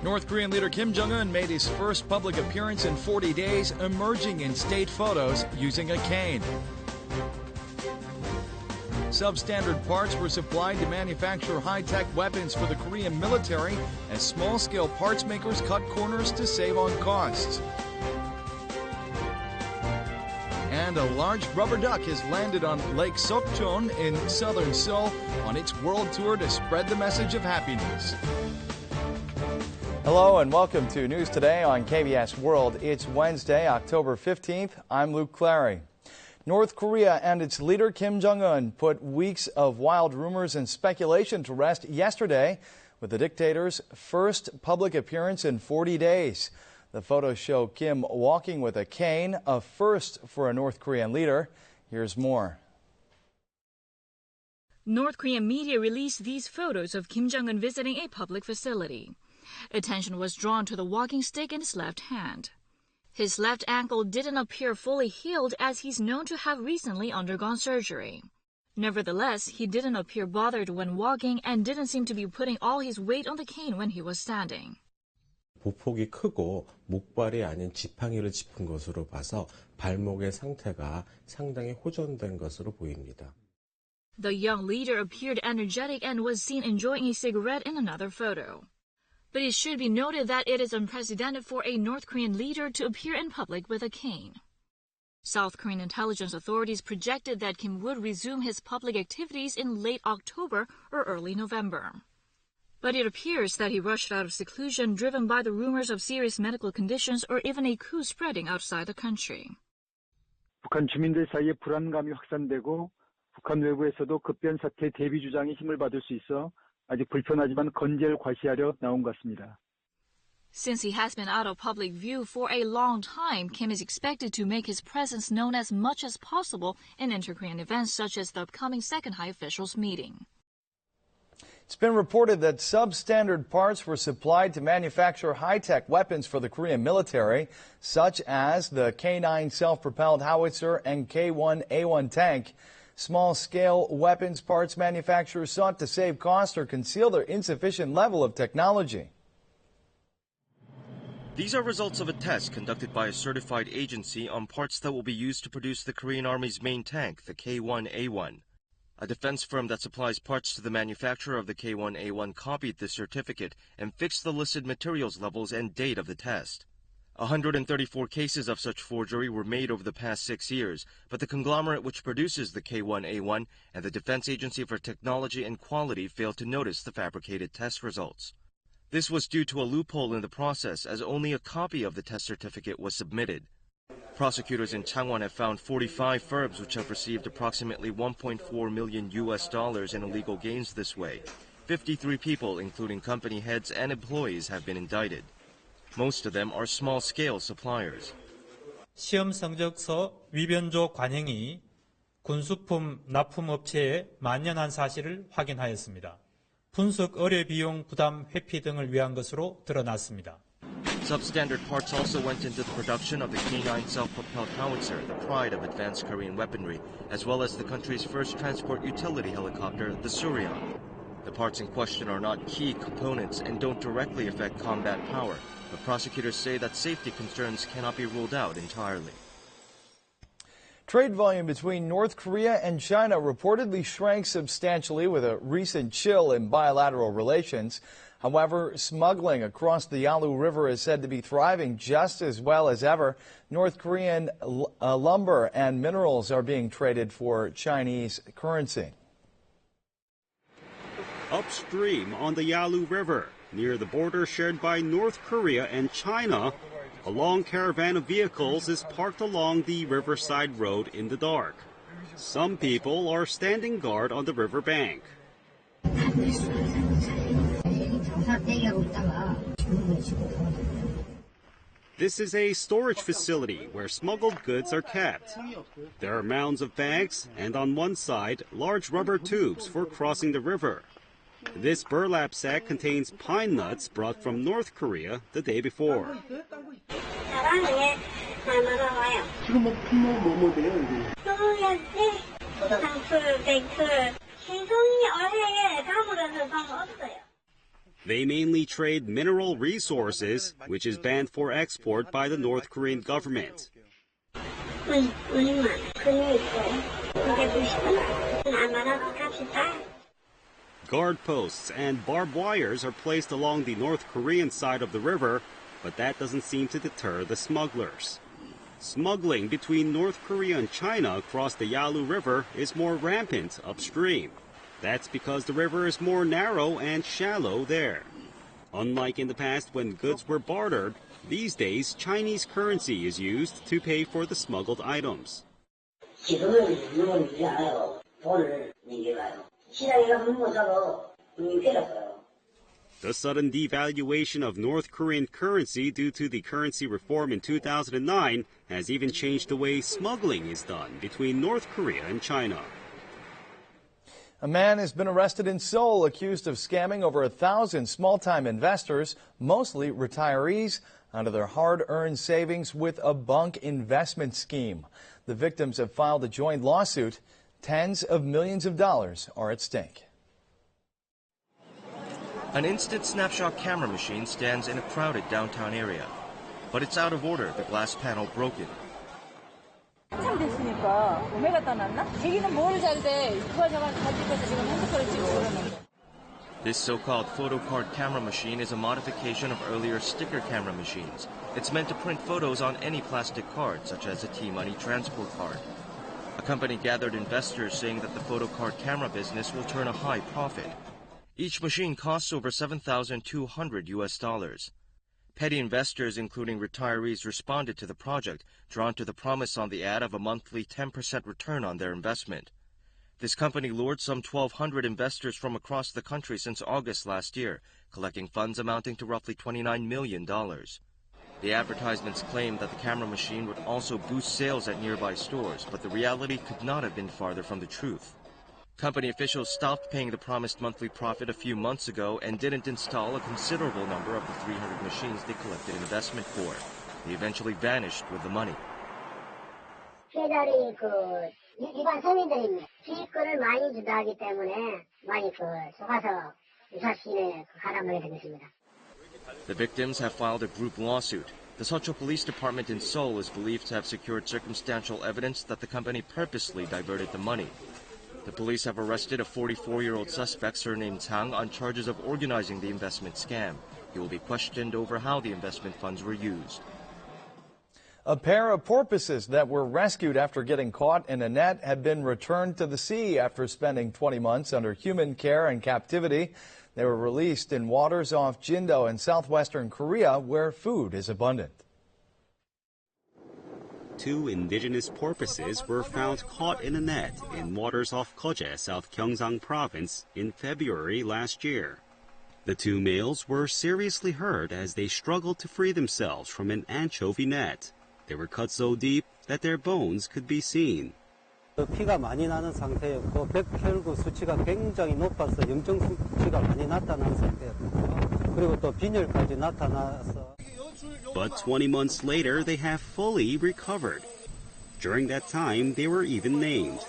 North Korean leader Kim Jong-un made his first public appearance in 40 days, emerging in state photos using a cane. Substandard parts were supplied to manufacture high-tech weapons for the Korean military as small-scale parts makers cut corners to save on costs. And a large rubber duck has landed on Lake Sokchon in southern Seoul on its world tour to spread the message of happiness. Hello and welcome to News Today on KBS World. It's Wednesday, October 15th. I'm Luke Clary. North Korea and its leader Kim Jong-un put weeks of wild rumors and speculation to rest yesterday with the dictator's first public appearance in 40 days. The photos show Kim walking with a cane, a first for a North Korean leader. Here's more. North Korean media released these photos of Kim Jong-un visiting a public facility. Attention was drawn to the walking stick in his left hand. His left ankle didn't appear fully healed as he's known to have recently undergone surgery. Nevertheless, he didn't appear bothered when walking and didn't seem to be putting all his weight on the cane when he was standing. 보폭이 크고 목발이 아닌 지팡이를 짚은 것으로 봐서 발목의 상태가 상당히 호전된 것으로 보입니다. The young leader appeared energetic and was seen enjoying a cigarette in another photo. But it should be noted that it is unprecedented for a North Korean leader to appear in public with a cane. South Korean intelligence authorities projected that Kim would resume his public activities in late October or early November. But it appears that he rushed out of seclusion driven by the rumors of serious medical conditions or even a coup spreading outside the country. 북한 주민들 사이에 불안감이 확산되고 북한 외부에서도 급변 사태 대비 주장이 힘을 받을 수 있어 아직 불편하지만 건재를 과시하려 나온 것 같습니다. Since he has been out of public view for a long time, Kim is expected to make his presence known as much as possible in inter-Korean events such as the upcoming Second High Officials meeting. It's been reported that substandard parts were supplied to manufacture high-tech weapons for the Korean military, such as the K-9 self-propelled howitzer and K-1A1 tank. Small-scale weapons parts manufacturers sought to save costs or conceal their insufficient level of technology. These are results of a test conducted by a certified agency on parts that will be used to produce the Korean Army's main tank, the K-1A1. A defense firm that supplies parts to the manufacturer of the K-1A1 copied this certificate and fixed the listed materials levels and date of the test. 134 cases of such forgery were made over the past 6 years, but the conglomerate which produces the K-1A1 and the Defense Agency for Technology and Quality failed to notice the fabricated test results. This was due to a loophole in the process, as only a copy of the test certificate was submitted. Prosecutors in Changwon have found 45 firms which have received approximately $1.4 million in illegal gains this way. 53 people, including company heads and employees, have been indicted. Most of them are small-scale suppliers. 시험 성적서 위변조 관행이 군수품 납품업체에 만연한 사실을 확인하였습니다. 분석 의뢰 비용 부담 회피 등을 위한 것으로 드러났습니다. Substandard parts also went into the production of the K-9 self-propelled howitzer, the pride of advanced Korean weaponry, as well as the country's first transport utility helicopter, the Suryeon. The parts in question are not key components and don't directly affect combat power, but prosecutors say that safety concerns cannot be ruled out entirely. Trade volume between North Korea and China reportedly shrank substantially with a recent chill in bilateral relations. However, smuggling across the Yalu River is said to be thriving just as well as ever. North Korean lumber and minerals are being traded for Chinese currency. Upstream on the Yalu River, near the border shared by North Korea and China, a long caravan of vehicles is parked along the riverside road in the dark. Some people are standing guard on the river bank. This is a storage facility where smuggled goods are kept. There are mounds of bags and on one side, large rubber tubes for crossing the river. This burlap sack contains pine nuts brought from North Korea the day before. They mainly trade mineral resources, which is banned for export by the North Korean government. Guard posts and barbed wires are placed along the North Korean side of the river, but that doesn't seem to deter the smugglers. Smuggling between North Korea and China across the Yalu River is more rampant upstream. That's because the river is more narrow and shallow there. Unlike in the past when goods were bartered, these days Chinese currency is used to pay for the smuggled items. The sudden devaluation of North Korean currency due to the currency reform in 2009 has even changed the way smuggling is done between North Korea and China. A man has been arrested in Seoul accused of scamming over 1,000 small-time investors, mostly retirees, out of their hard-earned savings with a bunk investment scheme. The victims have filed a joint lawsuit. Tens of millions of dollars are at stake. An instant snapshot camera machine stands in a crowded downtown area. But it's out of order, the glass panel broken. 한참 됐으니까 왜 갖다 놨나? 자기는 뭘 잘 돼. 그걸 가지고 지금 핸드폰을 찍고 그러는데. This so-called photo card camera machine is a modification of earlier sticker camera machines. It's meant to print photos on any plastic card, such as a T-Money transport card. A company gathered investors saying that the photo card camera business will turn a high profit. Each machine costs over $7,200. Petty investors, including retirees, responded to the project, drawn to the promise on the ad of a monthly 10% return on their investment. This company lured some 1,200 investors from across the country since August last year, collecting funds amounting to roughly $29 million. The advertisements claimed that the camera machine would also boost sales at nearby stores, but the reality could not have been farther from the truth. Company officials stopped paying the promised monthly profit a few months ago and didn't install a considerable number of the 300 machines they collected investment for. They eventually vanished with the money. 회달이 일반 서민들이 기입권을 많이 준다 하기 때문에 많이 속아서 유사시에 가담하게 되겠습니다. The victims have filed a group lawsuit. The Seocho Police Department in Seoul is believed to have secured circumstantial evidence that the company purposely diverted the money. The police have arrested a 44-year-old suspect surnamed Chang on charges of organizing the investment scam. He will be questioned over how the investment funds were used. A pair of porpoises that were rescued after getting caught in a net have been returned to the sea after spending 20 months under human care and captivity. They were released in waters off Jindo in southwestern Korea, where food is abundant. 2 indigenous porpoises were found caught in a net in waters off Koje, South Gyeongsang Province, in February last year. The 2 males were seriously hurt as they struggled to free themselves from an anchovy net. They were cut so deep that their bones could be seen. 피가 많이 나는 상태였고 백혈구 수치가 굉장히 높아서 염증 수치가 많이 나타난 상태였고 그리고 또 빈혈까지 나타나서. But 20 months later, they have fully recovered. During that time, they were even named.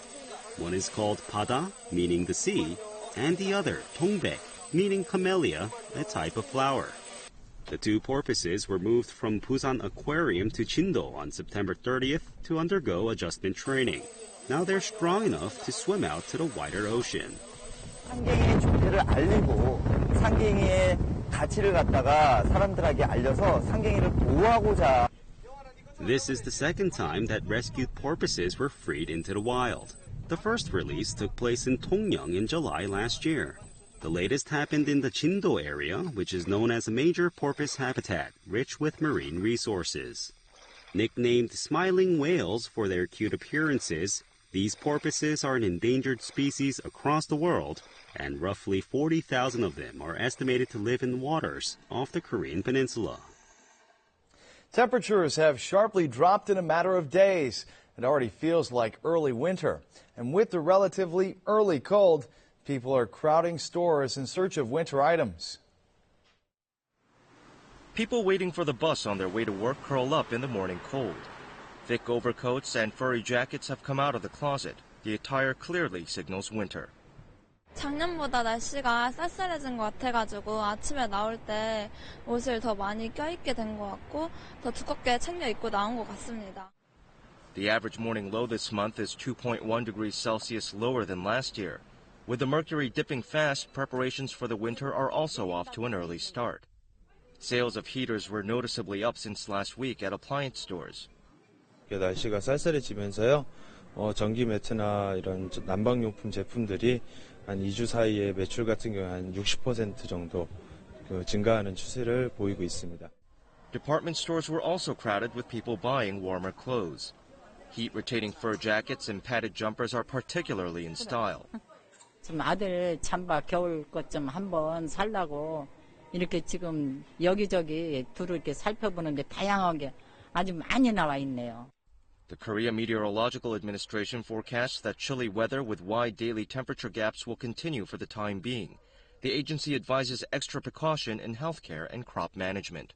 One is called Pada, meaning the sea, and the other, Tongbek, meaning camellia, a type of flower. The 2 porpoises were moved from Busan Aquarium to Jindo on September 30th to undergo adjustment training. Now they're strong enough to swim out to the wider ocean. 상갱이의 존재를 알리고 상갱이의 가치를 갖다가 사람들에게 알려서 상갱이를 보호하고자. This is the second time that rescued porpoises were freed into the wild. The first release took place in Tongyang in July last year. The latest happened in the Jindo area, which is known as a major porpoise habitat, rich with marine resources. Nicknamed smiling whales for their cute appearances, these porpoises are an endangered species across the world, and roughly 40,000 of them are estimated to live in waters off the Korean peninsula. Temperatures have sharply dropped in a matter of days. It already feels like early winter. And with the relatively early cold, people are crowding stores in search of winter items. People waiting for the bus on their way to work curl up in the morning cold. Thick overcoats and furry jackets have come out of the closet. The attire clearly signals winter. 작년보다 날씨가 쌀쌀해진 것 같아가지고 아침에 나올 때 옷을 더 많이 껴입게 된 것 같고 더 두껍게 챙겨 입고 나온 것 같습니다. The average morning low this month is 2.1 degrees Celsius lower than last year. With the mercury dipping fast, preparations for the winter are also off to an early start. Sales of heaters were noticeably up since last week at appliance stores. 날씨가 쌀쌀해지면서요. 전기 매트나 이런 난방용품 제품들이 한 2주 사이에 매출 같은 경우 한 60% 정도 증가하는 추세를 보이고 있습니다. Department stores were also crowded with people buying warmer clothes. Heat-retaining fur jackets and padded jumpers are particularly in style. 좀 아들 잠바 겨울 것 좀 한번 살라고 이렇게 지금 여기저기 두루 이렇게 살펴보는데 다양하게 아주 많이 나와 있네요. The Korea Meteorological Administration forecasts that chilly weather with wide daily temperature gaps will continue for the time being. The agency advises extra precaution in healthcare and crop management.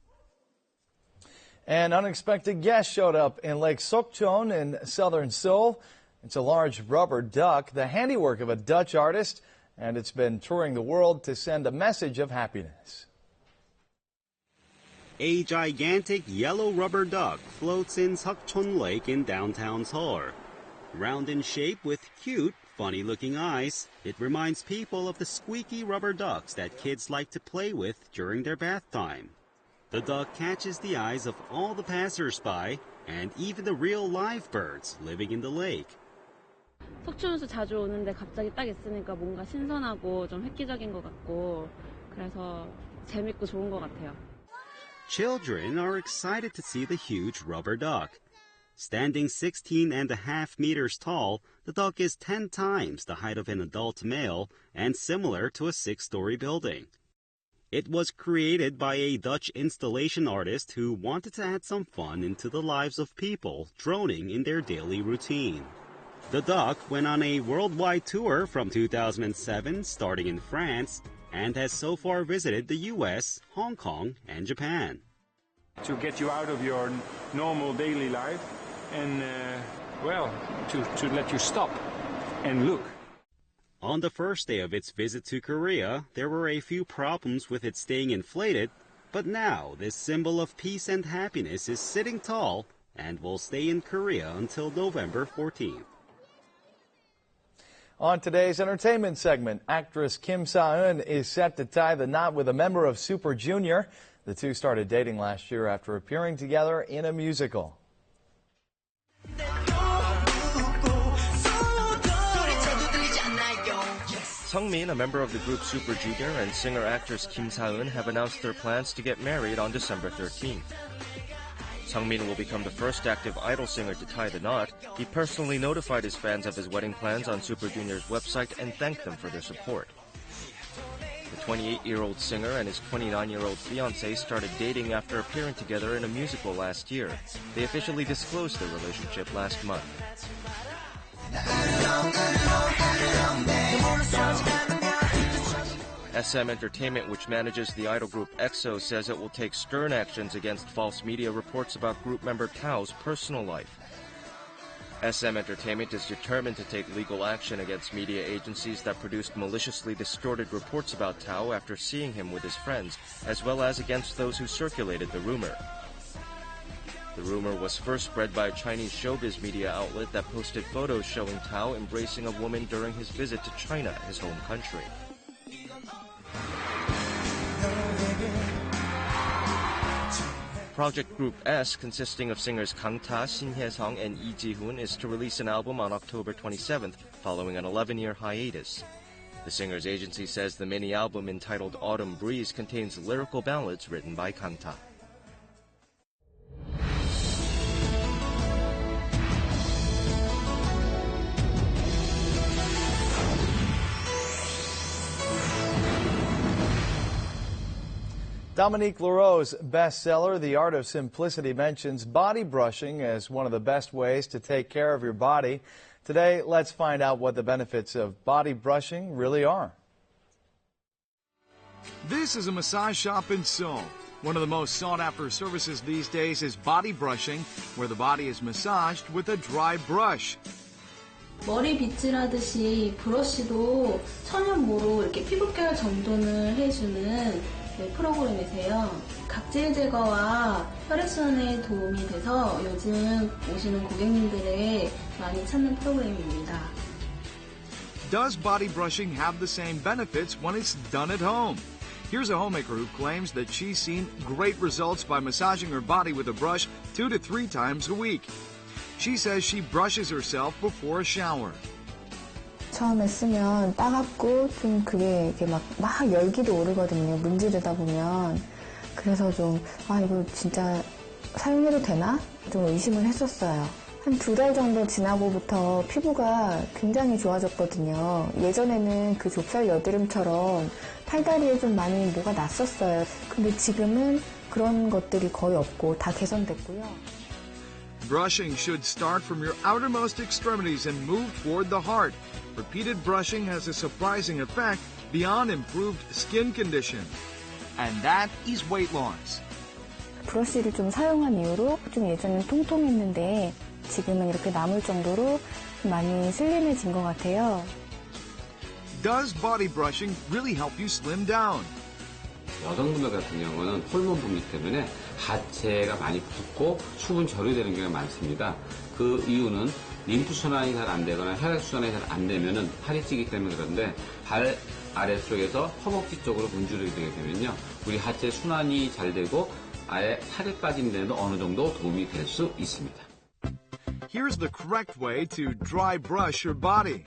An unexpected guest showed up in Lake Sokchon in southern Seoul. It's a large rubber duck, the handiwork of a Dutch artist, and it's been touring the world to send a message of happiness. A gigantic yellow rubber duck floats in Sokchon Lake in downtown Seoul. Round in shape with cute, funny-looking eyes, it reminds people of the squeaky rubber ducks that kids like to play with during their bath time. The duck catches the eyes of all the passers-by and even the real live birds living in the lake. 석촌에서 자주 오는데 갑자기 딱 있으니까 뭔가 신선하고 좀 획기적인 것 같고 그래서 재밌고 좋은 것 같아요. Children are excited to see the huge rubber duck. Standing 16.5 meters tall, the duck is 10 times the height of an adult male and similar to a 6-story building. It was created by a Dutch installation artist who wanted to add some fun into the lives of people droning in their daily routine. The duck went on a worldwide tour from 2007, starting in France, and has so far visited the US, Hong Kong, and Japan. To get you out of your normal daily life and, to let you stop and look. On the first day of its visit to Korea, there were a few problems with it staying inflated, but now this symbol of peace and happiness is sitting tall and will stay in Korea until November 14th. On today's entertainment segment, actress Kim Jong-un is set to tie the knot with a member of Super Junior. The two started dating last year after appearing together in a musical. Sungmin, a member of the group Super Junior, and singer-actress Kim Jong-un have announced their plans to get married on December 13th. Sungmin will become the first active idol singer to tie the knot. He personally notified his fans of his wedding plans on Super Junior's website and thanked them for their support. The 28-year-old singer and his 29-year-old fiancé started dating after appearing together in a musical last year. They officially disclosed their relationship last month. SM Entertainment, which manages the idol group EXO, says it will take stern actions against false media reports about group member Tao's personal life. SM Entertainment is determined to take legal action against media agencies that produced maliciously distorted reports about Tao after seeing him with his friends, as well as against those who circulated the rumor. The rumor was first spread by a Chinese showbiz media outlet that posted photos showing Tao embracing a woman during his visit to China, his home country. Project Group S, consisting of singers Kang Ta, Shin Hye-sung, and Lee Ji-hoon, is to release an album on October 27th, following an 11-year hiatus. The singer's agency says the mini-album entitled Autumn Breeze contains lyrical ballads written by Kang Ta. Dominique Leroux's bestseller, The Art of Simplicity, mentions body brushing as one of the best ways to take care of your body. Today, let's find out what the benefits of body brushing really are. This is a massage shop in Seoul. One of the most sought-after services these days is body brushing, where the body is massaged with a dry brush. 머리 빗질하듯이 브러쉬도 천연모로 이렇게 피부결 정돈을 해주는 프로그램이세요. 각질 제거와 혈액순환에 도움이 돼서 요즘 오시는 고객님들의 많이 찾는 프로그램입니다. Does body brushing have the same benefits when it's done at home? Here's a homemaker who claims that she's seen great results by massaging her body with a brush 2 to 3 times a week. She says she brushes herself before a shower. 처음에 쓰면 따갑고 좀 그게 이렇게 막 열기도 오르거든요. 문지르다 보면. 그래서 좀 이거 진짜 사용해도 되나? 좀 의심을 했었어요. 한 2달 정도 지나고부터 피부가 굉장히 좋아졌거든요. 예전에는 그 좁쌀 여드름처럼 팔다리에 좀 많이 뭐가 났었어요. 근데 지금은 그런 것들이 거의 없고 다 개선됐고요. Brushing should start from your outermost extremities and move toward the heart. Repeated brushing has a surprising effect beyond improved skin condition. And that is weight loss. 브러쉬를 좀 사용한 이후로 좀 예전엔 통통했는데 지금은 이렇게 남을 정도로 많이 슬림해진 것 같아요. Does body brushing really help you slim down? 여성분들 같은 경우는 호르몬 분비 때문에 하체가 많이 붓고 수분 절유되는 경우가 많습니다. 그 이유는 림프 순환이 잘 안 되거나 혈액 순환이 잘 안 되면은 팔이 찌기 때문에 그런데 발 아래쪽에서 허벅지 쪽으로 문지르게 되게 되면요. 우리 하체 순환이 잘 되고 아예 살이 빠진 데도 어느 정도 도움이 될 수 있습니다. Here's the correct way to dry brush your body.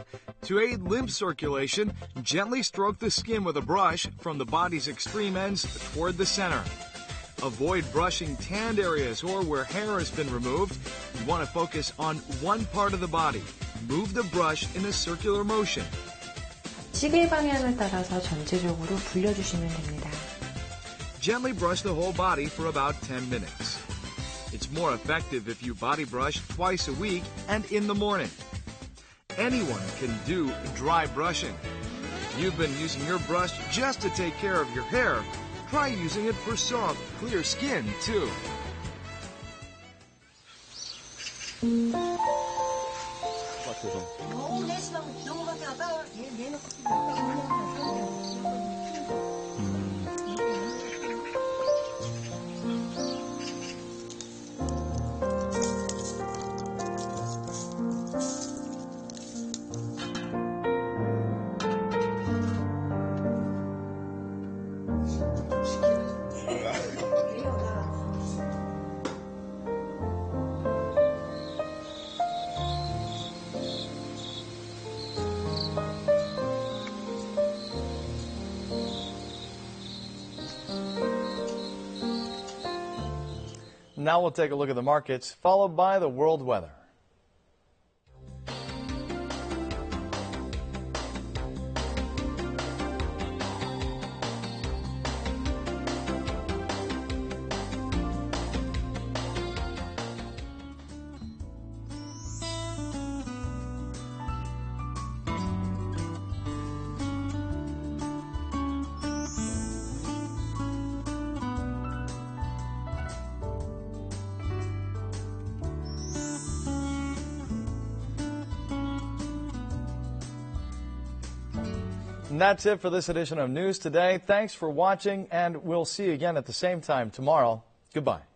To aid lymph circulation, gently stroke the skin with a brush from the body's extreme ends toward the center. Avoid brushing tanned areas or where hair has been removed. You want to focus on one part of the body. Move the brush in a circular motion. 시계 방향을 따라서 전체적으로 불려주시면 됩니다. Gently brush the whole body for about 10 minutes. It's more effective if you body brush twice a week and in the morning. Anyone can do dry brushing. If you've been using your brush just to take care of your hair, try using it for soft, clear skin, too. Now we'll take a look at the markets, followed by the world weather. And that's it for this edition of News Today. Thanks for watching, and we'll see you again at the same time tomorrow. Goodbye.